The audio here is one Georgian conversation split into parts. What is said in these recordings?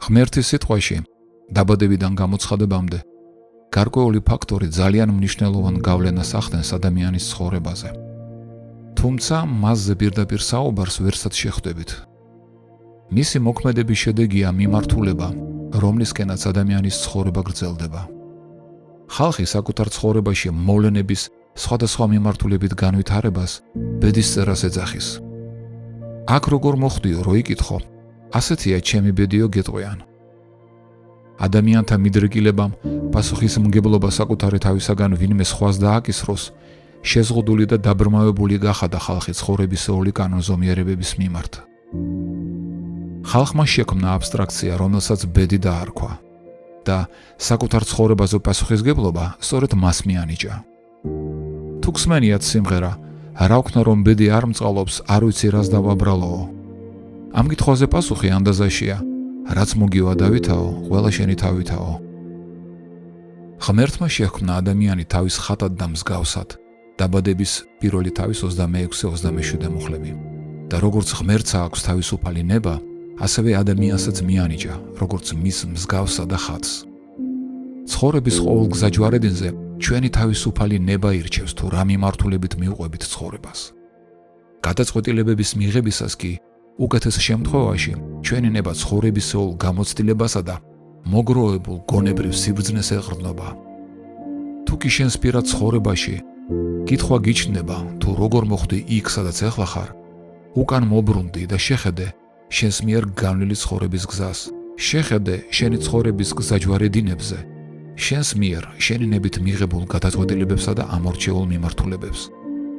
ღმერთის სიტყვაში დაბადებიდან გამოცხადებამდე გარკვეული ფაქტორი ძალიან მნიშვნელოვან გავლენას ახდენს ადამიანის ცხოვრებაზე. თუმცა მასზე პირდაპირ საუბარს ვერცად შეხვდებით. მისი მოქმედების შედეგია მიმართულება, რომლისკენაც ადამიანის ცხოვრება გრძელდება. ხალხი საკუთარ ცხოვრებაში მოვლენების სხვადასხვა მიმართულებით განვითარებას ბედისწერას ეძახის. აქ როგორ მოხდიო, რო იკითხო, ასეთია ჩემი ბედიო გეტყვიან. ადამიანთა მიდრეკილებამ პასუხისმგებლობა საკუთარი თავისაგან ვინმე სხვას დააკისროს, შეზღუდული და დაბრმავებული გახადა ხალხი ცხოვრებისეული კანონზომიერებების მიმართ. ხალხმა შექმნა აბსტრაქცია, რომელსაც ბედი დაარქვა და საკუთარ ცხოვრებაზე პასუხისგებლობა სწორედ მას მიანიჭა. თუ გსმენიათ სიმღერა, რა ვქნა რომ ბედი არ მწყალობს, არ ვიცი რას დავაბრალოო. ამ კითხვაზე პასუხი ანდაზაშია, რაც მოგივა დავითაო, ყველა შენი თავითაო. ღმერთმა შექმნა ადამიანი თავის ხატად და მსგავსად, დაბადების პირველი თავის 26-27 მუხლები. და როგორც ღმერთს აქვს თავისუფალი ნება, ასევე ადამიანსაც მიანიჭა, როგორც მის მსგავსა და ხატს. ცხოვრების ყოველ გზაჯვარედინზე ჩვენი თავისუფალი ნება ირჩევს თუ რა მიმართულებით მივყვებით ცხოვრებას. გადაწყვეტილებების მიღებისას კი უკეთეს შემთხვევაში ჩვენი ნება ცხოვრებისეულ გამოცდილებასა და მოგროვებულ გონებრივ სიბრძნეს ეყრდნობა. თუ კი შენს პირად ცხოვრებაში კითხვა გიჩნდება თუ როგორ მოხვდი იქ, სადაც ახლა ხარ, უკან მობრუნდი და შეხედე შენს მიერ განვლილი ცხოვრების გზას. შეხედე შენი ცხოვრების გზაჯვარედინებზე, შენს მიერ შენი ნებით მიღებულ გადაწყვეტილებებსა და ამორჩეულ მიმართულებებს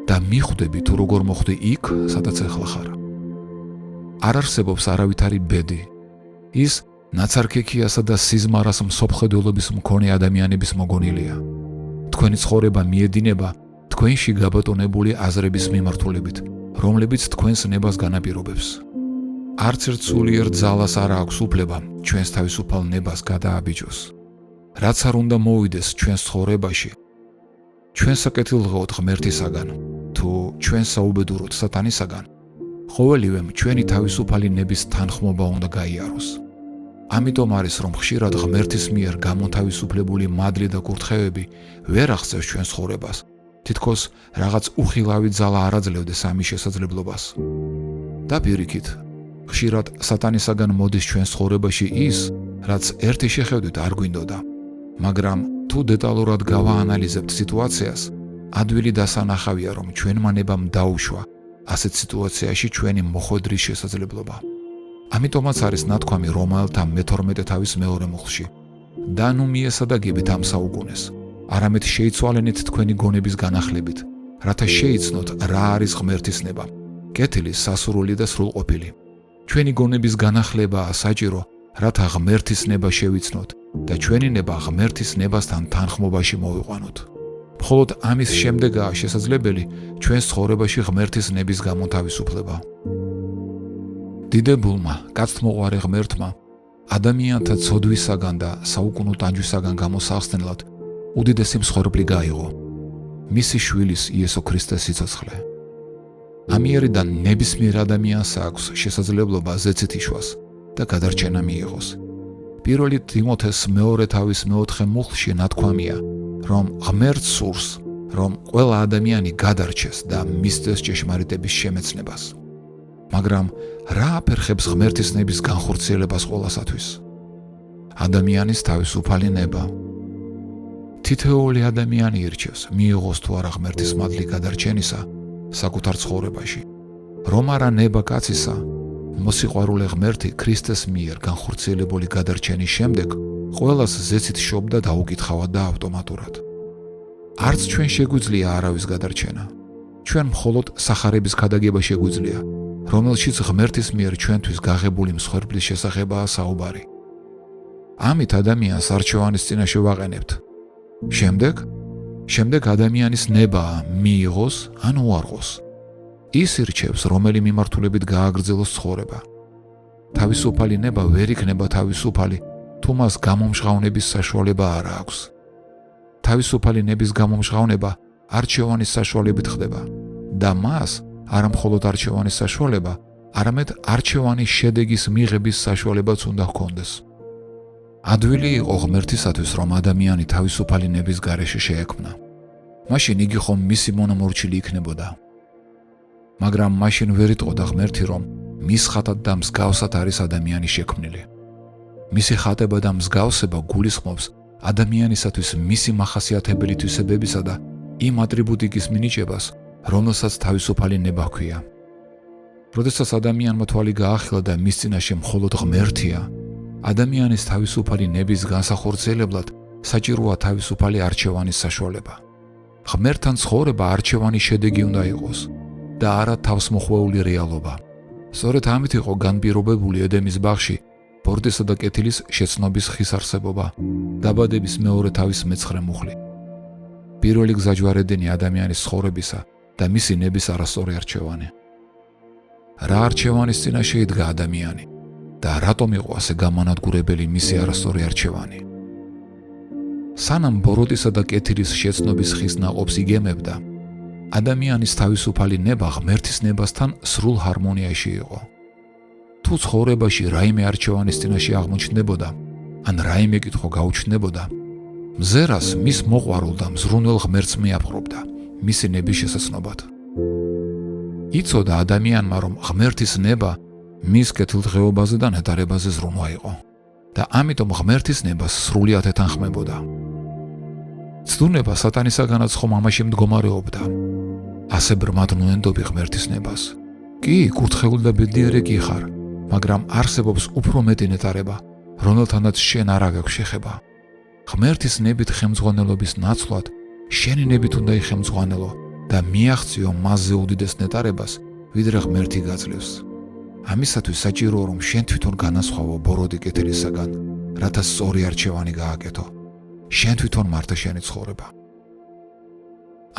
და მიხვდები თუ როგორ მოხვდი იქ, სადაც ახლა ხარ. არ არსებობს არავითარი ბედი. ის ნაცარქექიასა და სიზმარას მსოფლმხედველობის მქონე ადამიანების მოგონილია. თქვენი ცხოვრება მიედინება თქვენში გაბატონებული აზრების მიმართულებით, რომლებიც თქვენს ნებას განაპირობებს. არც ერთ სულიერ ძალას არ აქვს უფლება ჩვენს თავისუფალ ნებას გადააბიჯოს. რაც არ უნდა მოვიდეს ჩვენს ცხოვრებაში, ჩვენ საკეთილღაოდ ღმერთისაგან, თუ ჩვენ საუბედუროთ სატანისაგან, ყოველივემ ჩვენი თავისუფალი ნების თანხმობა უნდა გაიაროს. ამიტომ არის, რომ ხშირად ღმერთის მიერ გამოთავისუფლებული მადლი და კურთხევები ვერ აღწევს ჩვენს ცხოვრებას, თითქოს რაღაც უხილავი ძალა არ აძლევდეს ამის შესაძლებლობას. და პირიქით, ხშირად სატანისაგან მოდის ჩვენს ცხოვრებაში ის, რაც ერთი შეხედვით არ გვინდოდა, მაგრამ თუ დეტალურად გავაანალიზებთ სიტუაციას, ადვილი დასანახავია, რომ ჩვენმა ნებამ დაუშვა ასეთ სიტუაციაში ჩვენი მოხვედრის შესაძლებლობა. ამიტომაც არის ნათქვამი რომაელთა მე-12 თავის მეორე მუხლში. და ნუ მიესადაგებით ამ საუკუნეს, არამედ შეიცვალენით თქვენი გონების განახლებით, რათა შეიცნოთ რა არის ღმერთის ნება, კეთილი, სასურველი და სრულყოფილი. ჩვენი გონების განახლებაა საჭირო, რათა ღმერთის ნება შევიცნოთ და ჩვენი ნება ღმერთის ნებასთან თანხმობაში მოვიყვანოთ. მხოლოდ ამის შემდეგაა შესაძლებელი ჩვენს ცხოვრებაში ღმერთის ნების გამოთავისუფლება. დიდებულმა, კაცთმოყვარე ღმერთმა ადამიანთა ცოდვისაგან და საუკუნო ტანჯვისაგან გამოსახსნელად უდიდესი მსხვერპლი გაიღო, მისი შვილის იესო ქრისტეს სიცოცხლე. ამიერიდან ნებისმიერ ადამიანს აქვს შესაძლებლობა ზეცითიშვას და გადარჩენა მიიღოს. პირველი ტიმოთეს მეორე თავის მე-4 მუხლში ნათქვამია, რომ ღმერთს სურს, რომ ყველა ადამიანი გადარჩეს და მისცეს ჭეშმარიტების შემეცნებას. მაგრამ რა აფერხებს ღმერთის ნების განხორციელებას ყველასათვის? ადამიანის თავისუფალი ნება. თითოეული ადამიანი ირჩევს, მიიღოს თუ არა ღმერთის მადლი გადარჩენისა საკუთარ ცხოვრებაში. რომ არა ნება კაცისა, მოსიყვარულე ღმერთი ქრისტეს მიერ განხორციელებული გადარჩენის შემდეგ ყველას ზეცით შობდა დაუკითხავად და ავტომატურად. არც ჩვენ შეგვიძლია არავის გადარჩენა. ჩვენ მხოლოდ სახარების ქადაგება შეგვიძლია, რომელშიც ღმერთის მიერ ჩვენთვის გაღებული მსხვერპლის შესახებაა საუბარი. ამით ადამიანს არჩევანის წინაშე ვაყენებთ. შემდეგ ადამიანის ნება მიიღოს ან უარღოს. ის ირჩევს, რომელი მიმართულებით გააგრძელოს ცხოვრება. თავისუფალი ნება ვერ იქნება თავისუფალი, თუ მას გამომჟღავნების საშუალება არ აქვს. თავისუფალი ნების გამომჟღავნება არჩევანის საშუალებით ხდება და მას არა მხოლოდ არჩევანის საშუალება, არამედ არჩევანის შედეგის მიღების საშუალებაც უნდა ჰქონდეს. ადვილი იყო ღმერთისათვის, რომ ადამიანი თავისუფალი ნების გარეშე შეექმნა. მაშინ იგი ხომ მისი მონამორჩილი იქნებოდა. მაგრამ მაშინ ვერ იტყოდა ღმერთი, რომ მის ხატად და მსგავსად არის ადამიანი შექმნილი. მისი ხატება და მსგავსება გულისხმობს ადამიანისათვის მისი მახასიათებელი თვისებებისა და იმ ატრიბუტიკის მინიჭებას, რომელსაც თავისუფალი ნება ჰქვია. როდესაც ადამიანმა თვალი გაახილა და მის წინაშე მხოლოდ ღმერთია, ადამიანის თავისუფალი ნების განსახორციელებლად საჭიროა თავისუფალი არჩევანის საშუალება. ღმერთთან ცხოვრება არჩევანის შედეგი უნდა იყოს და არა თავსმოხვეული რეალობა. სწორედ ამით იყო განპირობებული ედემის ბაღში ბორდესა და კეთილის შეცნობის ხის არსებობა, დაბადების მეორე თავის მეცხრე მუხლი. პირველი გზაჯვარედინი ადამიანის ცხოვრებისა და მისი ნების არასწორი არჩევანი. რა არჩევანის წინაშე იდგა ადამიანი და რატომ იყო ასე გამანადგურებელი მისი არასწორი არჩევანი? სანამ ბოროტისა და კეთილის შეცნობის ხის ნაყოფს იგემებდა, ადამიანის თავისუფალი ნება ღმერთის ნებასთან სრულ ჰარმონიაში იყო. თუ ცხოვრებაში რაიმე არჩევანის წინაშე აღმოჩნდებოდა, ან რაიმე კითხვა გაუჩნდებოდა, მზერას მის მოყვარულ და მზრუნველ ღმერთს მიაპყრობდა მისი ნების შესაცნობად. იცოდა ადამიანმა, რომ ღმერთის ნება მის კეთილდღეობაზე და ნეტარებაზე ზრუნვა იყო და ამიტომ ღმერთის ნებას სრულიად ეთანხმებოდა. ცდუნება სატანისაგანაც ხომ ამაში მდგომარეობდა. ასე ბრმად ნუენდობი ღმერთის ნებას. კი, კურთხეული და ბედნიერი კი ხარ, მაგრამ არსებობს უფრო მეტი ნეტარება, რომელთანაც შენ არ აგაქვს შეხება. ღმერთის ნებით ხელმძღვანელობის ნაცვლად შენი ნებით უნდა იხელმძღვანელო და მიაღწიო მასზე უდიდეს ნეტარებას, ვიდრე ღმერთი გაძლევს. ამისათვის საჭიროა, რომ შენ თვითონ განასხვავო ბოროტი კეთილისაგან, რათა სწორი არჩევანი გააკეთო. შენ თვითონ მართა შენი ცხოვრება.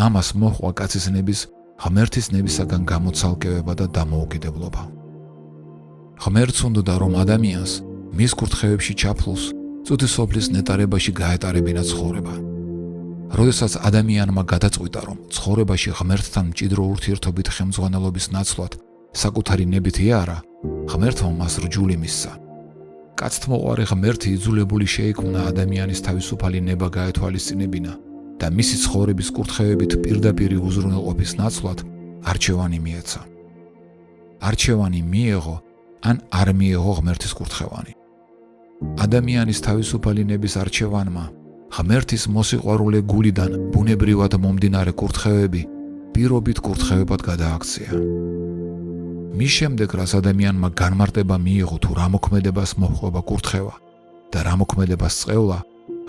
ამას მოჰყვა კაცის ნების ღმერთის ნებისაგან გამოცალკევება და დამოუკიდებლობა. ღმერთს უნდა, რომ ადამიანს მის კურთხევებში ჩაფლულს წუთისოფლის ნეტარებაში გაეტარებინა ცხოვრება. როდესაც ადამიანმა გადაწყვიტა, რომ ცხოვრებაში ღმერთთან მჭიდრო ურთიერთობით ხელმძღვანელობის ნაცვლად საკუთარი ნებით იარა, ღმერთმა მას რჯული მისცა. კაცთმოყვარე ღმერთი იძულებული შეიქმნა ადამიანის თავისუფალი ნება გაეთვალისწინებინა და მისი ცხოვრების კურთხევებით პირდაპირი უზრუნველყოფის ნაცვლად არჩევანი მიეცა. არჩევანი მიეღო ან არ მიეღო ღმერთის კურთხევანი. ადამიანის თავისუფალი ნების არჩევანმა ღმერთის მოსიყვარულე გულიდან ბუნებრივად მომდინარე კურთხევები პირობით კურთხევებად გადააქცია. მის შემდეგ, რაც ადამიანმა განმარტება მიიღო თუ რა მოქმედებას მოჰყვება კურთხევა და რა მოქმედებას წევლა,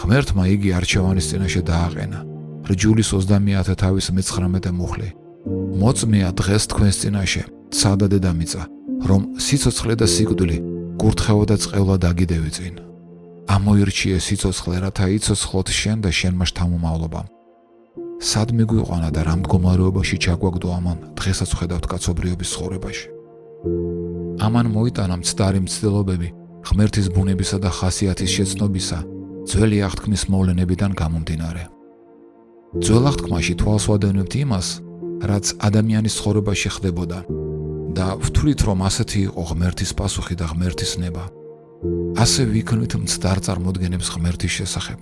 ღმერთმა იგი არჩევანის წინაშე დააყენა რჯულის 30,019 მუხლი. მოწმეა დღეს თქვენს წინაშე ცა და დედამიწა, რომ სიცოცხლე და სიკვდილი, კურთხევა და წყევლა დაგიდევი წინ. ამოირჩიე სიცოცხლე, რათა იცოცხლოთ შენ და შენმა შთამომავლობამ. სად მიგვიყვანა და რა მდგომარეობაში ჩაგვაგდო ამან დღესაც ვხედავთ კაცობრიობის ცხოვრებაში. ამან მოიტანა მცდარი მცდელობები ღმერთის ბუნებისა და ხასიათის შეცნობისა ძველი აღთქმის მოვლენებიდან გამომდინარე. ძველ აღთქმაში თვალს ვადევნებთ იმას, რაც ადამიანის ცხოვრებაში ხდებოდა და ვთვლით, რომ ასეთი იყო ღმერთის პასუხი და ღმერთის ნება. ასე ვიქმნით მცდარ წარმოდგენებს ღმერთის შესახებ.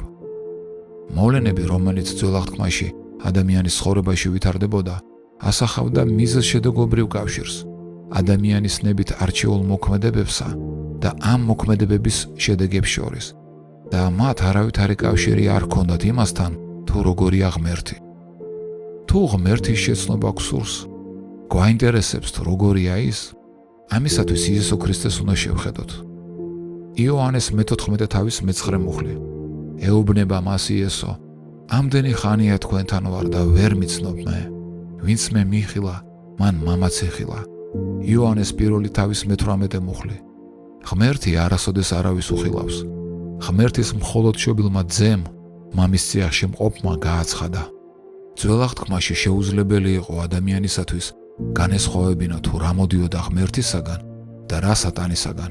მოვლენები, რომელიც ძველ აღთქმაში ადამიანის ცხოვრებაში ვითარდებოდა, ასახავდა მიზეზ შედეგობრივ კავშირს ადამიანის ნებით არჩეულ მოქმედებებსა და ამ მოქმედებების შედეგებს შორის და მათ არავითარი კავშირი არ ჰქონდათ იმასთან, თუ როგორია ღმერთი. თუ ღმერთის შეცნობა გსურს, გვაინტერესებს თუ როგორია ის, ამისათვის იესო ქრისტეს უნდა შევხედოთ. იოანეს მე-14 თავის მე-9 მუხლი. ეუბნება მას იესო, ამდენი ხანია თქვენთან ვარ და ვერ მიცნობ მე. ვინც მე მიხილა, მან მამაც ეხილა. იოანეს პირველი თავის მე-18 მუხლი. ღმერთი არასოდეს არავის უხილავს. ღმერთის მხოლოდ შობილმა ძემ, მამის წიაღში მყოფმა გააცხადა. ძველ აღთქმაში შეუძლებელი იყო ადამიანისათვის განესხვავებინა თუ რა მოდიოდა ღმერთისაგან და რა სატანისაგან.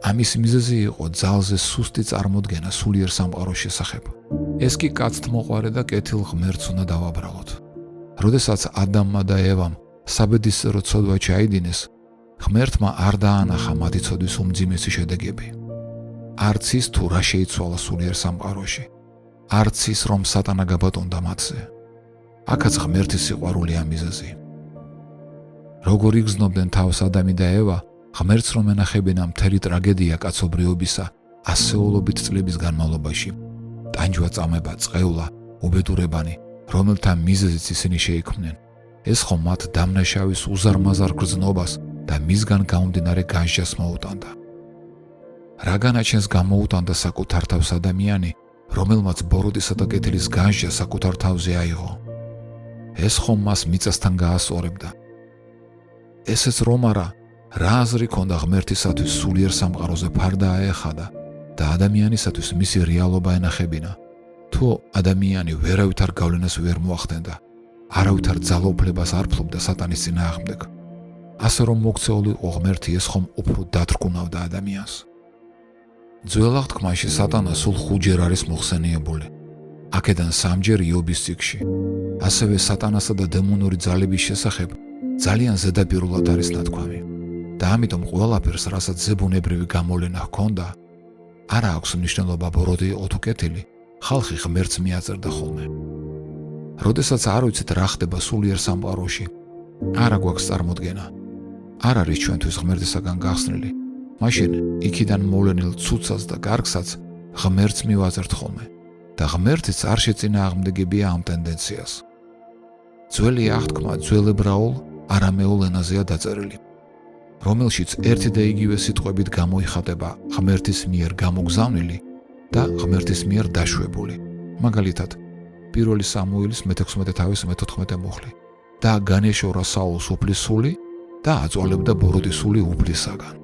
ამის მიზეზი იყო ძალზე სუსტი წარმოდგენა სულიერ სამყაროს შესახებ. ეს კი კაცთმოყვარე და კეთილ ღმერთს უნდა დავაბრალოთ. როდესაც ადამმა და ევამ საბედისწერო ცოდვა ჩაიდინეს, ღმერთმა არ დაანახა მათი ცოდვის უმძიმესი შედეგები. არც ის თუ რა შეიცვალა სულიერ სამყაროში, არც ის რომ სატანა გაბატონდა მათზე. აქაც ღმერთის სიყვარული ამიზეზი. როგორ იგრძნობდნენ თავს ადამი და ევა, ღმერთს რომ ენახებინა მთელი ტრაგედია კაცობრიობისა ასეულობით წლების განმავლობაში. ტანჯვა წამება, წყევლა, უბედურებანი, რომელთა მიზეზიც ისინი შეიქმნენ. ეს ხომ მათ დამნაშავის უზარმაზარ გრძნობას და მისგან გამომდინარე განსჯას მოუტანდა. რა განაჩენს გამოუტანდა საკუთარ თავს ადამიანი, რომელმაც ბოროტისა და კეთილის განსჯა საკუთარ თავზე აიღო. ეს ხომ მას მიწასთან გაასწორებდა. ესეც რომ არა, რა აზრი ქონდა ღმერთისათვის სულიერ სამყაროზე ფარდა აეხადა და ადამიანისათვის მისი რეალობა ენახებინა. თუ ადამიანი ვერავითარ გავლენას ვერ მოახდენდა, არავითარ ძალაუფლებას არ ფლობდა სატანის წინააღმდეგ. ასე რომ მოქცეული იყო ღმერთი, ეს ხომ უფრო დათრკუნავდა ადამიანს. ძველ აღთქმაში სატანა სულ 5 ჯერ არის მოხსენიებული. აქედან 3 ჯერ იობის წიგში. ასევე სატანასა და დემონური ძალების შესახებ ძალიან ზედაპირულად არის ნათქვამი. და ამიტომ ყველაფერს, რასაც ზებუნებრივი გამოვლენა ჰქონდა, არა აქვს მნიშვნელობა ბოროტი იყო თუ კეთილი, ხალხი ღმერთს მიაწერდა ხოლმე. როდესაც არ ვიცით რა ხდება სულიერ სამყაროში, არა გვაქვს წარმოდგენა. არ არის ჩვენთვის ღმერთისაგან გახსნილი, მაშინ იქიდან მოვლენილ ცუცას და კარგსაც ღმერთს მივაწერთ ხოლმე და ღმერთიც არ შეწინააღმდეგებია ამ ტენდენციას. ძველი აღთქმა ძველ ებრაულ, არამეულ ენაზეა დაწერილი, რომელშიც ერთი და იგივე სიტყვებით გამოიხატება ღმერთის მიერ გამოგზავნილი და ღმერთის მიერ დაშვებული. მაგალითად, 1 სამუილის 16:14 მუხლი და განეშორა საულს უფლის სული და აწვალებდა ბოროტის სული უფლისაგან.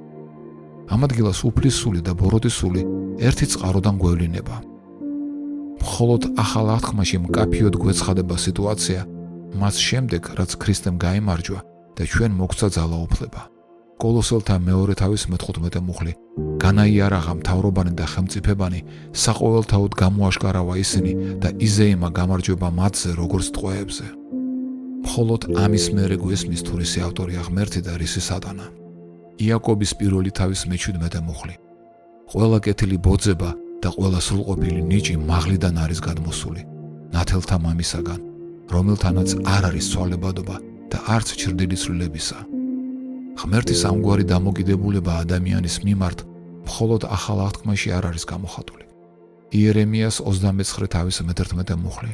ამ ადგილას უფლის სული და ბოროტის სული ერთი წყაროდან გვევლინება. მხოლოდ ახალ აღთქმაში მკაფიოდ გვეცხადება სიტუაცია მას შემდეგ, რაც ქრისტემ გაიმარჯვა და ჩვენ მოგცა ძალაუფლება. კოლოსელთა 2:15 მუხლი განაიარაღა მთავრობანი და ხელმწიფებანი, საყოველთაოდ გამოაშკარავა ისინი და იზეიმა გამარჯვება მათზე როგორც ტყვეებზე. მხოლოდ ამის მერე გვესმის თუ რისი ავტორია ღმერთი და რისი სატანა. იაკობის 1:17 მუხლი. ყველა კეთილი ბოძება და ყველა სრულყოფილი ნიჭი მაღლიდან არის გადმოსული, ნათელთა მამისაგან, რომელთანაც არ არის ცვალებადობა და არც ჩრდილი ცვლილებისა. ღმერთის ამგვარი დამოკიდებულება ადამიანის მიმართ მხოლოდ ახალ აღთქმაში არ არის გამოხატული. იერემიას 29:11 მუხლი.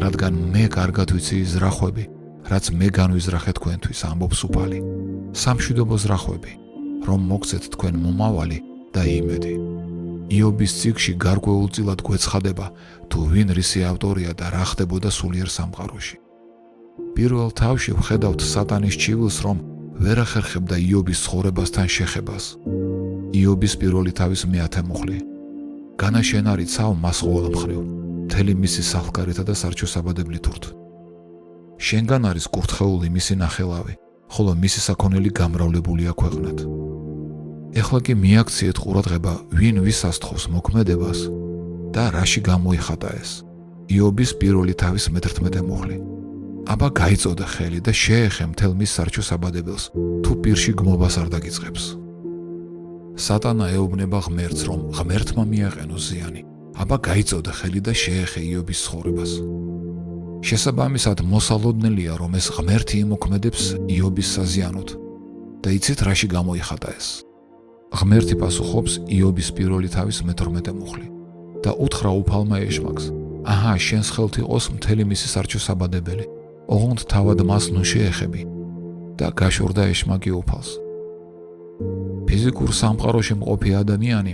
რადგან მე კარგად ვიცი ზრახვები, რაც მე განვიზრახე თქვენთვის, ამბობს უფალი. სამშვიდობო ზრახვები, რომ მოგცეთ თქვენ მომავალი და იმედი. იობის წიგში გარკვეულწილად გვეცხადება, თუ ვინ რისი ავტორია და რა ხდებოდა სულიერ სამყაროში. პირველ თავში ვხედავთ სატანის ჩივილს, რომ ვერ ახერხებდა იობის ცხოვრებასთან შეხებას. იობის 1:10 მუხლი. განაშენარი ცავ მას ყოველ მხრივ, მთელი მისი სახლგარეთა და სარჩოსაბადებლით ურთ. შენგან არის კურთხეული მისი ნახელავი, ხოლო მისი საქონელი გამრავლებულია ქვეყნად. ეხლა კი მიაქციეთ ყურადღება, ვინ ვის ასთხოვს მოქმედებას და რაში გამოიხატა ეს. იობის 1:11 მუხლი. აბა გაიწოდე ხელი და შეეხე მთელ მის სარჩოსაბადებელს, თუ პირში გმობას არ დაგიწყებს. სატანა ეუბნება ღმერთს, რომ ღმერთმა მიაყენოს ზიანი. აბა გაიწოდე ხელი და შეეხე იობის ცხოვრებას. შესაბამისად მოსალოდნელია, რომ ეს ღმერთი იმოქმედებს იობის საზიანოდ და იცით რაში გამოიხატა ეს. ღმერთი პასუხობს იობის 1:12 მუხლი და უთხრა უფალმა ეშმაკს, აჰა, შენს ხელთ იყოს მთელი მისი სარჩოსაბადებელი, ოღონდ თავად მას ნუ შეეხები და გაშორდა ეშმაკი უფალს. ფიზიკურ სამყაროში მყოფი ადამიანი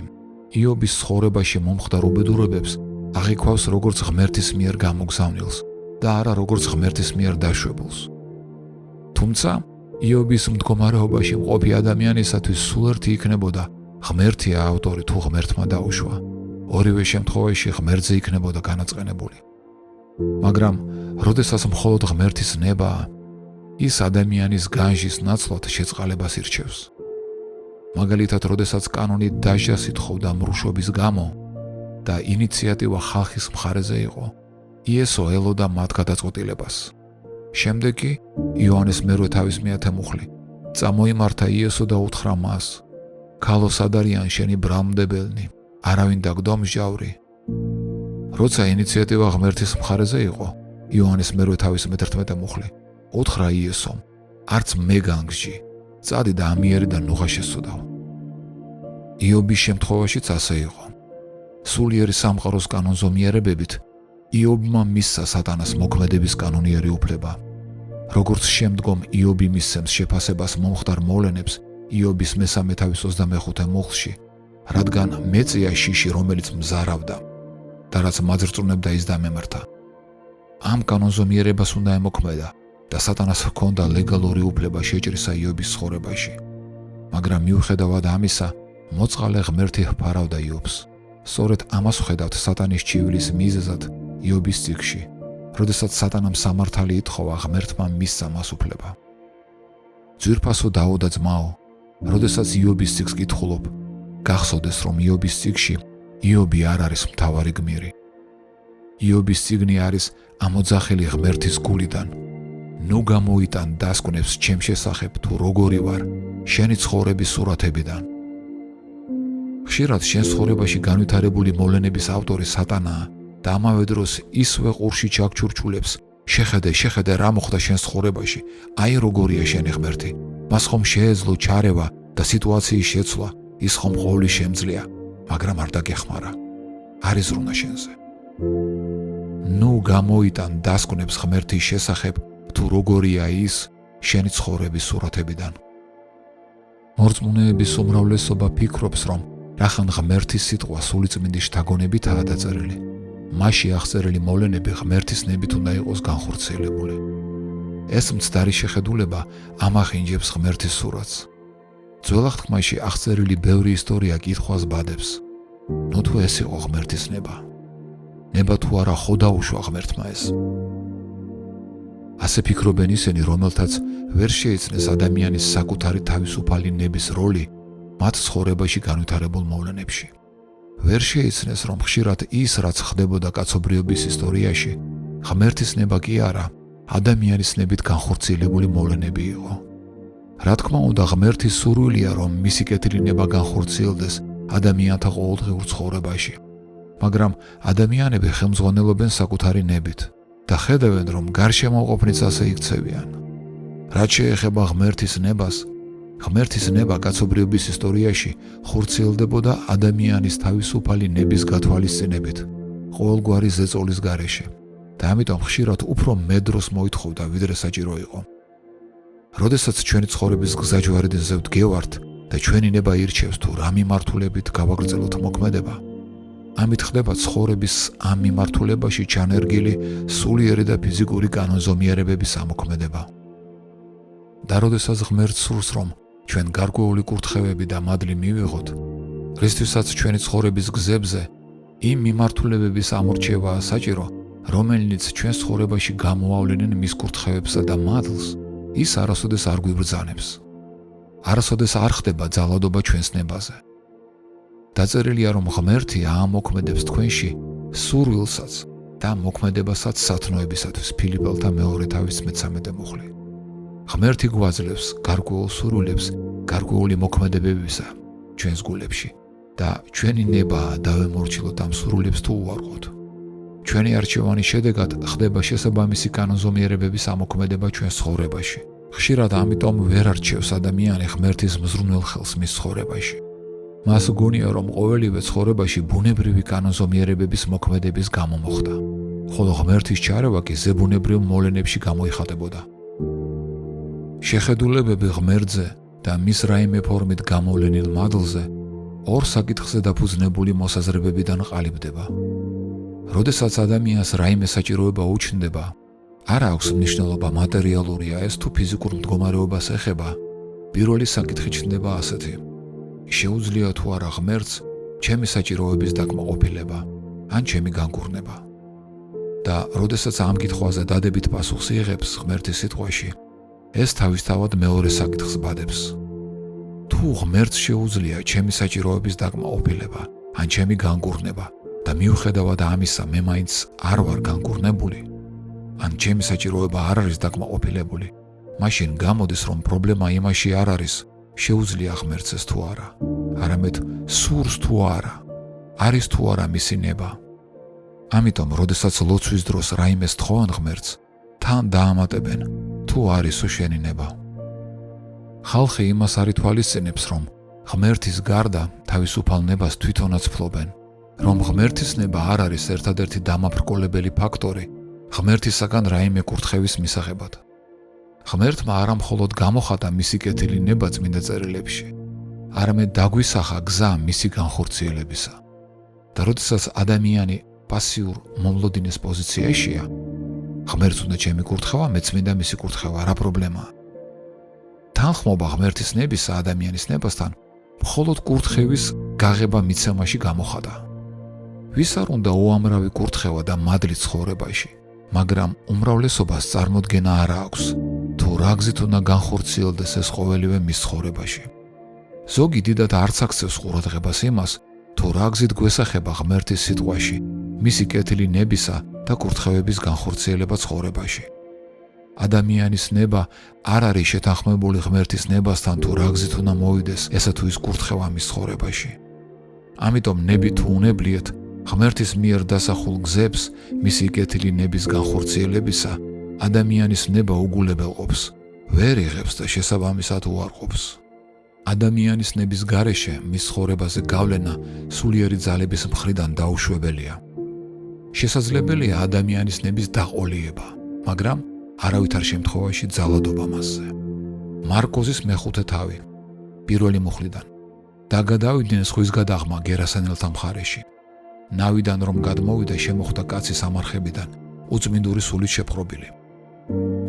იობის ცხოვრებაში მომხდარ უბედურებებს აღიქვავს როგორც ღმერთის მიერ გამოგზავნილს და არა როგორც ღმერთის მიერ დაშვებულს. თუმცა იობის მდგომარეობაში მყოფი ადამიანისათვის სულ ერთი იქნებოდა ღმერთია ავტორი თუ ღმერთმა დაუშვა. ორივე შემთხვევაში ღმერთზე იქნებოდა განაწყენებული. მაგრამ როდესაც მხოლოდ ღმერთის ნებაა, ის ადამიანის განსჯის ნაცვლად შეწყალებას ირჩევს. მაგალითად, როდესაც კანონი დასჯას ითხოვდა მრუშობის გამო და ინიციატივა ხალხის მხარეზე იყო, იესო ელოდა მათ გადაწყვეტილებას. შემდეგ კი იოანეს 1:10 მუხლი წამოიმართა იესო და უთხრა მას, ქალო სად არიან შენი ბრალმდებელნი არავინ დაგდო მსჯავრი. როცა ინიციატივა ღმერთის მხარეზე იყო, იოანეს მერვე თავის მე-11 მუხლი უთხრა იესომ, არც მე განგსჯი, წადი და ამიერი და ნუღა შესწოდავ. იობის შემთხვევაშიც ასე იყო. სულიერი სამყაროს კანონზომიერებებით იობმა მისცა სატანას მოქმედების კანონიერი უფლება. როგორც შემდგომ იობი მისცემს შეფასებას მომხდარ მოვლენებს იობის მესამე თავის 25 მუხლში, რადგან მეწია შიში, რომელიც მზარავდა და რაც მაძრწუნებდა ის დამემართა. ამ კანონზომიერებას უნდა ემოქმედა და სატანას ჰქონდა ლეგალური უფლება შეჭრისა იობის ცხოვრებაში. მაგრამ მიუხედავად ამისა, მოწყალე ღმერთი ჰფარავდა იობს. სწორედ ამას ვხედავთ სატანის ჩივლის მიზეზად იობის წიგნში, როდესაც სატანამ სამართალი ითხოვა, ღმერთმა მისცა მას უფლება. ძვირფასო დაო და ძმაო, როდესაც იობის წიგნს კითხულობ, გახსოვდეს, რომ იობის წიგნში იობი არ არის მთავარი გმირი. იობის წიგნი არის ამოძახილი ღმერთის გულიდან. ნუ გამოიტან დასკვნებს ჩემ შესახებ თუ როგორი ვარ, შენი ცხოვრების სურათებიდან. ხშირად შენ ცხოვრებაში განვითარებული მოვლენების ავტორი სატანაა და ამავე დროს ისვე ყურში ჩაქჩურჩულებს, შეხედე რა მოხდა შენ ცხოვრებაში, აი როგორია შენი ღმერთი, მას ხომ შეეძლო ჩარევა და სიტუაციის შეცვლა, ის ხომ ყოვლის შემძლეა, მაგრამ არ დაგეხმარა, არ იზრუნა შენზე. ნუ გამოიტან დასკვნებს ღმერთის შესახებ თუ როგორია ის შენი ცხოვრების სურათებიდან. მორწმუნეების უმრავლესობა ფიქრობს, რომ რახან ღმერთის სიტყვა სულიწმინდი შთაგონებითაა დაწერილი, მასში აღწერილი მოვლენები ღმერთის ნებით უნდა იყოს განხორციელებული. ეს მცდარი შეხედულება ამახინჯებს ღმერთის სურათს. ძველ აღთქმაში აღწერილი ბევრი ისტორია კითხვას ბადებს. ნუ თუ ეს იყო ღმერთის ნება? ნება თუ არა ხო დაუშვა ღმერთმა ეს? ასე ფიქრობენ ისინი, რომელთაც ვერ შეიცნეს ადამიანის საკუთარი თავისუფალი ნების როლი მათ ცხოვრებაში განვითარებულ მოვლენებში. ვერ შეიცნეს, რომ ხშირად ის, რაც ხდებოდა კაცობრიობის ისტორიაში, ღმერთის ნება კი არა, ადამიანის ნებით განხორციელებული მოვლენები იყო. რა თქმა უნდა, ღმერთის სურვილია, რომ მისი კეთილი ნება განხორციელდეს ადამიანთა ყოველდღიურ ცხოვრებაში, მაგრამ ადამიანები ხელმძღვანელობენ საკუთარი ნებით და ხედავენ, რომ გარშემოყოფნიც ასე იქცევიან. რაც შეეხება ღმერთის ნებას, ღმერთის ნება კაცობრიობის ისტორიაში ხორციელდებოდა ადამიანის თავისუფალი ნების გათვალისწინებით, ყოველგვარი ზეწოლის გარეშე და ამიტომ ხშირად უფრო მეტ დროს მოითხოვდა, ვიდრე საჭირო იყო. როდესაც ჩვენი ცხოვრების გზაჯვარედინზე ვდგევართ და ჩვენი ნება ირჩევს თუ რა მიმართულებით გავაგრძელოთ მოქმედება, ამით ხდება ცხოვრების ამ მიმართულებაში ჩანერგილი სულიერი და ფიზიკური კანონზომიერებების ამოქმედება. და როდესაც ღმერთს სურს, რომ ჩვენ გარკვეული კურთხევები და მადლი მივიღოთ, რისთვისაც ჩვენი ცხოვრების გზებზე იმ მიმართულებების ამორჩევაა საჭირო, რომელნიც ჩვენ ცხოვრებაში გამოავლენენ მის კურთხევებსა და მადლს, ის არასოდეს არ გვიბრძანებს. არასოდეს არ ხდება ძალადობა ჩვენს ნებაზე. დაწერილია, რომ ღმერთი აამოქმედებს თქვენში სურვილსაც და მოქმედებასაც სათნოებისათვის. ფილიპელთა მეორე თავის 13 მუხლი. ღმერთი გვაძლევს გარკვეულ სურვილებს, გარკვეული მოქმედებებისა ჩვენს გულებში და ჩვენი ნება დავემორჩილოთ ამ სურვილებს თუ უარყოთ. ჩვენი არჩევანის შედეგად ხდება შესაბამისი კანონზომიერებების ამოქმედება ჩვენს ცხოვრებაში. ხშირად ამიტომ ვერ არჩევს ადამიანი ღმერთის მზრუნველ ხელს მის ცხოვრებაში. მას გონია, რომ ყოველივე ცხოვრებაში ბუნებრივი კანონზომიერებების მოქმედების გამო მოხდა, ხოლო ღმერთის ჩარევა კი ზებუნებრივ მოვლენებში გამოიხატებოდა. შეხედულებები ღმერთზე და მის რაიმე ფორმით გამოვლენილ მადლზე ორ საკითხზე დაფუძნებული მოსაზრებებიდან ყალიბდება. როდესაც ადამიანს რაიმე საჭიროება უჩნდება, არ აქვს მნიშვნელობა მატერიალურია ეს თუ ფიზიკურ მდგომარეობას ეხება. პირველი საკითხი ჩნდება ასეთი: შეუძლია თუ არა ღმერთს ჩემი საჭიროების დაკმაყოფილება ან ჩემი განკურნება? და როდესაც ამ კითხვაზე დადებით პასუხს იღებს ღმერთის სიტყვაში, ეს თავისთავად მეორე საკითხს ბადებს. თუ ღმერთს შეუძლია ჩემი საჭიროების დაკმაყოფილება ან ჩემი განკურნება და მიუხედავად ამისა მე მაინც არ ვარ განკურნებული, ან ჩემი საჭიროება არ არის დაკმაყოფილებული, მაშინ გამოდის, რომ პრობლემა იმაში არ არის შეუძლია ღმერთს ეს თუ არა, არამედ სურს თუ არა. არის თუ არა მისი ნება. ამიტომ, როდესაც ლოცვის დროს რაიმეს თხოვან ღმერთს, თან დაამატებენ, თუ არისო შენი ნება. ხალხი იმას არ ითვალისწინებს, რომ ღმერთის გარდა თავისუფალ ნებას თვითონაც ფლობენ, რომ ღმერთის ნება არ არის ერთადერთი დამაბრკოლებელი ფაქტორი ღმერთისაგან რაიმე კურთხევის მისაღებად. ღმერთმა არა მხოლოდ გამოხატა მისი კეთილი ნება წმინდა წერილებში, არამედ დაგვისახა გზა მისი განხორციელებისა. და როდესაც ადამიანი პასიურ მომლოდინის პოზიციაშია, ღმერთს უნდა ჩემი კურთხევა, მეც მინდა მისი კურთხევა, რა პრობლემაა? თანხმობა ღმერთის ნებისა ადამიანის ნებასთან მხოლოდ კურთხევის გაღება მიცემაში გამოხატა. ვის არ უნდა უამრავი კურთხევა და მადლი ცხოვრებაში, მაგრამ უმრავლესობას წარმოდგენა არ აქვს, თუ რა გზით უნდა განხორციელდეს ეს ყოველივე მის ცხოვრებაში. ზოგი დიდად არც აქცევს ყურადღებას იმას, თუ რა გზით გვესახება ღმერთის სიტყვაში, მისი კეთილი ნებისა და კურთხევების განხორციელება ცხოვრებაში. ადამიანის ნება არ არის შეთანხმებული ღმერთის ნებასთან, თუ რა გზით უნდა მოვიდეს ესა თუ ის კურთხევა მის ცხოვრებაში. ამიტომ ნებით უნებლიეთ ღმერთის მიერ დასახულ გზებს მისი კეთილი ნების განხორციელებისა ადამიანის ნება უგულებელყოფს, ვერ იღებს და შესაბამისად უარყოფს. ადამიანის ნების გარეშე მის ცხოვრებაზე გავლენა სულიერი ძალების მხრიდან დაუშვებელია. შესაძლებელია ადამიანის ნების დაყოლიება, მაგრამ არავითარ შემთხვევაში ძალადობა მასზე. მარკოზის მეხუთე თავი, პირველი მუხლიდან. დაგადავიდნენ ზღვის გადაღმა გერასანელთა მხარეში. ნავიდან რომ გადმოვიდა, შემოხვდა კაცის ამარხებიდან, უწმინდური სულით შეპყრობილი.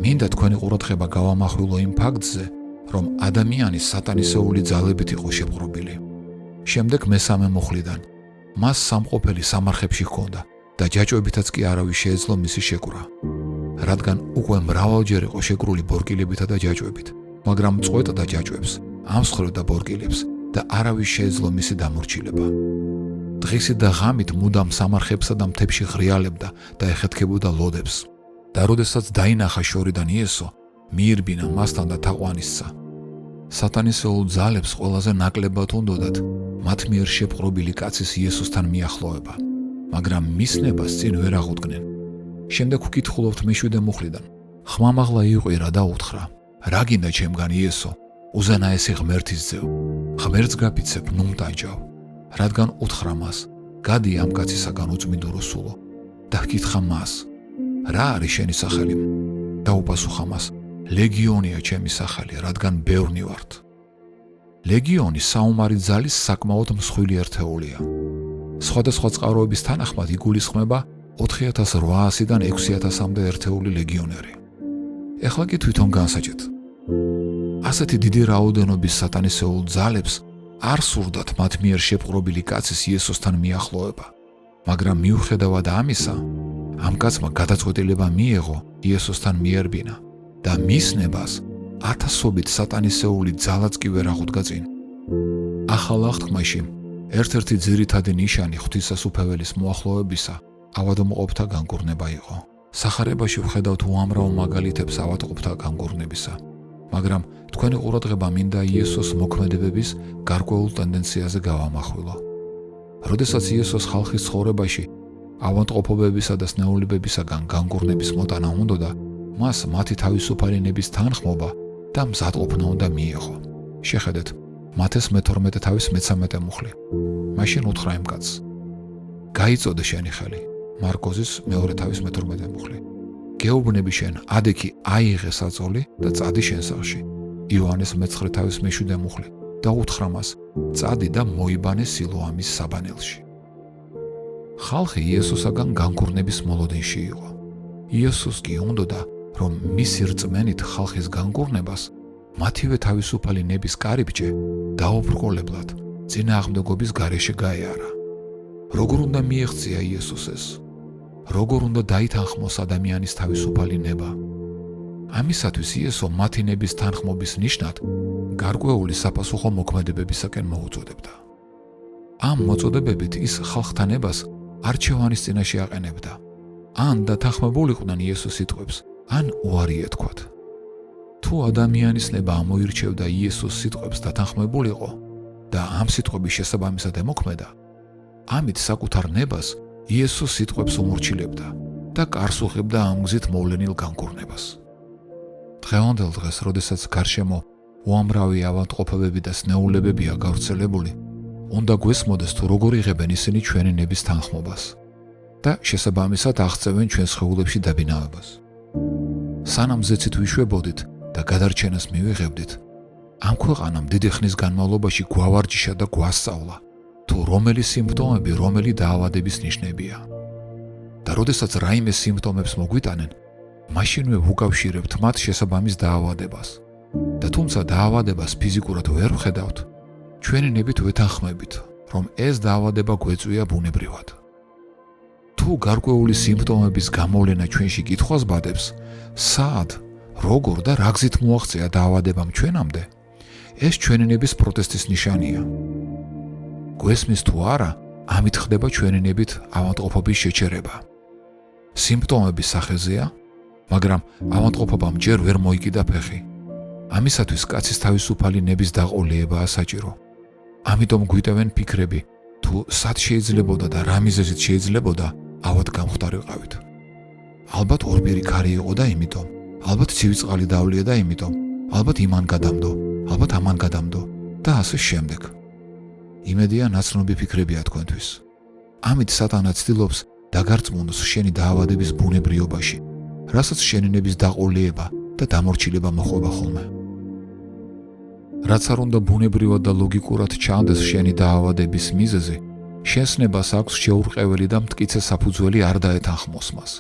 მინდა თქვენი ყურადღება გავამახვილო იმ ფაქტზე, რომ ადამიანი სატანისეული ძალებით იყო შეპყრობილი. შემდეგ მესამე მუხლიდან. მას სამყოფელი სამარხებში ჰქონდა და ჯაჭვებითაც კი არავის შეეძლო მისი შეკვრა. რადგან უკვე მრავალჯერ იყო შეკრული ბორკილებითა და ჯაჭვებით, მაგრამ წყვეტდა ჯაჭვებს, ამსხვრევდა ბორკილებს და არავის შეეძლო მისი დამორჩილება. დღისით და ღამით მუდამ სამარხებსა და მთებში ღრიალებდა და ეხეთქებოდა ლოდებს. და როდესაც დაინახა შორიდან იესო, მიირბინა მასთან და თაყვანისცა. სატანისეულ ძალებს ყველაზე ნაკლებად უნდოდათ მათ მიერ შეპყრობილი კაცის იესოსთან მიახლოება, მაგრამ მის ნებას წინ ვერ აღუდგნენ. შემდეგ ვკითხულობთ მეშვიდე მუხლიდან. ხმამაღლა იყვირა და უთხრა: რა გინდა ჩემგან იესო, უზენაესი ღმერთის ძეო, ღმერთს გაფიცებ, ნუ მტანჯავ. რადგან უთხრა მას: გადი ამ კაცისაგან უწმინდურო სულო და ჰკითხა მას: რა არის შენი სახელი? და უპასუხა მას: ლეგიონია ჩემი სახელი, რადგან ბევრნი ვართ. ლეგიონი საომარი ძალის საკმაოდ მსხვილი ერთეულია. სხვადასხვა წყაროების თანახმად იგულისხმება 4800-დან 6000-მდე ერთეული ლეგიონერი. ეხლა კი თვითონ განსაჭეთ. ასეთი დიდი რაოდენობის სატანისეულ ძალებს არ სურდათ მათ მიერ შეპყრობილი კაცის იესოსთან მიახლოება, მაგრამ მიუხედავად ამისა, ამ კაცმა გადაწყვეტილება მიიღო იესოსთან მიერბინა და მის ნებას ათასობით სატანისეული ძალაც კი ვერ აღუდგა წინ. ახალ აღთქმაში ერთ-ერთი ძირითადი ნიშანი ღვთისასუფეველის მოახლოებისა ავადმყოფთა განკურნება იყო. სახარებაში ვხედავთ უამრავ მაგალითებს ავადმყოფთა განკურნებისა, მაგრამ თქვენი ყურადღება მინდა იესოს მოქმედებების გარკვეულ ტენდენციაზე გავამახვილო. როდესაც იესოს ხალხის ცხოვრებაში ავადმყოფობებისა და სნეულებებისაგან განკურნების მოტანა უნდოდა, მას მათი თავისუფალი ნების თანხმობა და მზადყოფნა უნდა მიიღო. შეხედეთ, მათეს მე-12 თავის მე-13 მუხლი. მაშინ უთხრა იმ კაცს: გაიწოდე შენი ხელი. მარკოზის მეორე თავის მე-12 მუხლი. გეუბნები შენ, ადექი აიღე საწოლი და წადი შენ სახლში. იოანეს მე-9 თავის მე-7 მუხლი და უთხრა მას: წადი და მოიბანე სილოამის საბანელში. ხალხი იესოსაგან განკურნების მოლოდინში იყო. იესოს კი უნდოდა, რომ მისი რწმენით ხალხის განკურნებას მათივე თავისუფალი ნების კარიბჭე დაუბრკოლებლად წინააღმდეგობის გარეშე გაეარა. როგორ უნდა მიეღწია იესოს ეს? როგორ უნდა დაითანხმოს ადამიანის თავისუფალი ნება? ამისათვის იესო მათი ნების თანხმობის ნიშნად გარკვეული საპასუხო მოქმედებებისაკენ მოუწოდებდა. ამ მოწოდებებით ის ხალხთა ნებას არჩევანის წინაშე აყენებდა. ან დათანხმებულიყვნენ იესოს სიტყვებს, ან უარი ეთქვათ. თუ ადამიანის ნება ამოირჩევდა იესოს სიტყვებს დათანხმებულიყო და ამ სიტყვების შესაბამისად ემოქმედა, ამით საკუთარ ნებას იესოს სიტყვებს უმორჩილებდა და კარს უხებდა ამ გზით მოვლენილ განკურნებას. დღევანდელ დღეს, როდესაც გარშემო უამრავი ავადმყოფობები და სნეულებებია გავრცელებული, უნდა გვესმოდეს თუ როგორ იღებენ ისინი ჩვენი ნების თანხმობას და შესაბამისად აღწევენ ჩვენ სხეულებში დაბინავებას. სანამ ზეცით ვიშვებოდით და გადარჩენას მივიღებდით, ამ ქვეყანამ დიდი ხნის განმავლობაში გვავარჯიშა და გვასწავლა, თუ რომელი სიმპტომები რომელი დაავადების ნიშნებია. და როდესაც რაიმე სიმპტომებს მოგვიტანენ, მაშინვე ვუკავშირებთ მათ შესაბამის დაავადებას. და თუმცა დაავადებას ფიზიკურად ვერ ვხედავთ, ჩვენი ნებით ვეთანხმებით, რომ ეს დაავადება გვეწვია ბუნებრივად. თუ გარკვეული სიმპტომების გამოვლენა ჩვენში კითხვას ბადებს, სად, როგორ და რა გზით მოაღწია დაავადებამ ჩვენამდე, ეს ჩვენი ნების პროტესტის ნიშანია. გვესმის თუ არა, ამით ხდება ჩვენი ნებით ავადმყოფობის შეჩერება. სიმპტომების სახეზეა, მაგრამ ავადმყოფობამ ჯერ ვერ მოიკიდა ფეხი. ამისათვის კაცის თავისუფალი ნების დაყოლიებაა საჭირო. ამიტომ გვიტევენ ფიქრები, თუ სად შეიძლებოდა და რა მიზეზით შეიძლებოდა ავად გამხდარიყავით. ალბათ ორბირი ქარი იყო და იმიტომ, ალბათ ცივი წყალი დავლია და იმიტომ, ალბათ იმან გადამდო, ალბათ ამან გადამდო და ასე შემდეგ. იმედია ნაცნობი ფიქრებია თქვენთვის. ამით სატანა ცდილობს დაგარწმუნოს შენი დაავადების ბუნებრიობაში, რასაც შენი ნების დაყოლიება და დამორჩილება მოხვება ხოლმე. რაც არ უნდა ბუნებრივად და ლოგიკურად ჩანდეს შენი დაავადების მიზეზი, შენს ნებას აქვს შეურყეველი და მტკიცე საფუძველი არ დაეთანხმოს მას.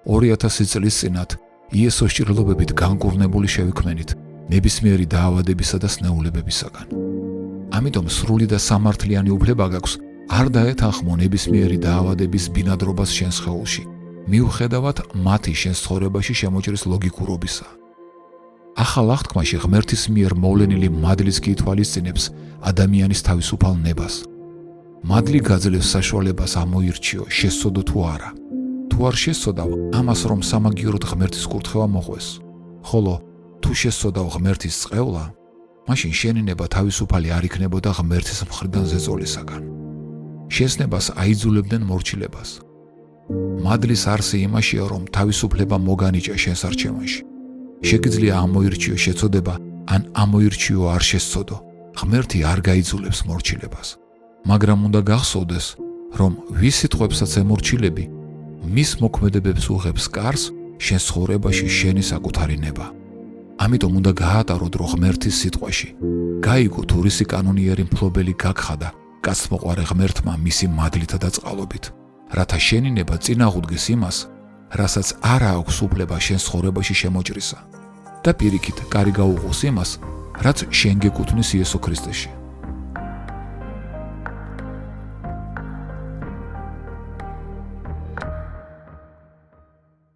2000 წლის წინათ იესოს ჭრილობებით განკურნებული შევიქმნით ნებისმიერი დაავადებისა და სნეულებებისაგან. ამიტომ სრული და სამართლიანი უფლება გაქვს არ დაეთანხმო ნებისმიერი დაავადების ბინადრობას შენ სხეულში, მიუხედავად მათი შენ ცხოვრებაში შემოჭრის ლოგიკურობისა. ახალ აღთქმაში ღმერთის მიერ მოვლენილი მადლიც კი ითვალისწინებს ადამიანის თავისუფალ ნებას. მადლი გაძლევს საშუალებას ამოირჩიო, შესწოდო თუ არა. თუ არ შესწოდავ, ამას რომ სამაგიეროდ ღმერთის კურთხევა მოყვეს. ხოლო თუ შესწოდავ ღმერთის წყევლა, მაშინ შენი ნება თავისუფალი არ იქნებოდა ღმერთის მხრიდან ზეწოლისაგან. შენს ნებას აიძულებდნენ მორჩილებას. მადლის არსი იმაშია, რომ თავისუფლება მოგანიჭა შენს არჩევანში. შეგიძლია ამოირჩიო შეწოდება, ან ამოირჩიო არ შესწოდო. ღმერთი არ გაიძულებს მორჩილებას. მაგრამ უნდა გახსოვდეს, რომ ვის სიტყვებსაც ემორჩილები, მის მოქმედებებს უღებს კარს შენ ცხოვრებაში შენი საკუთარი ნება. ამიტომ უნდა გაატარო დრო ღმერთის სიტყვაში. გაიგო თუ რისი კანონიერი მფლობელი გაგხადა კაცთმოყვარე ღმერთმა მისი მადლითა და წყალობით, რათა შენი ნება წინააღუდგეს იმას, რასაც არ აქვს უფლება შენ ცხოვრებაში შემოჭრისა და პირიქით კარი გაუღოს იმას, რაც შენ გეკუთვნის იესო ქრისტეში.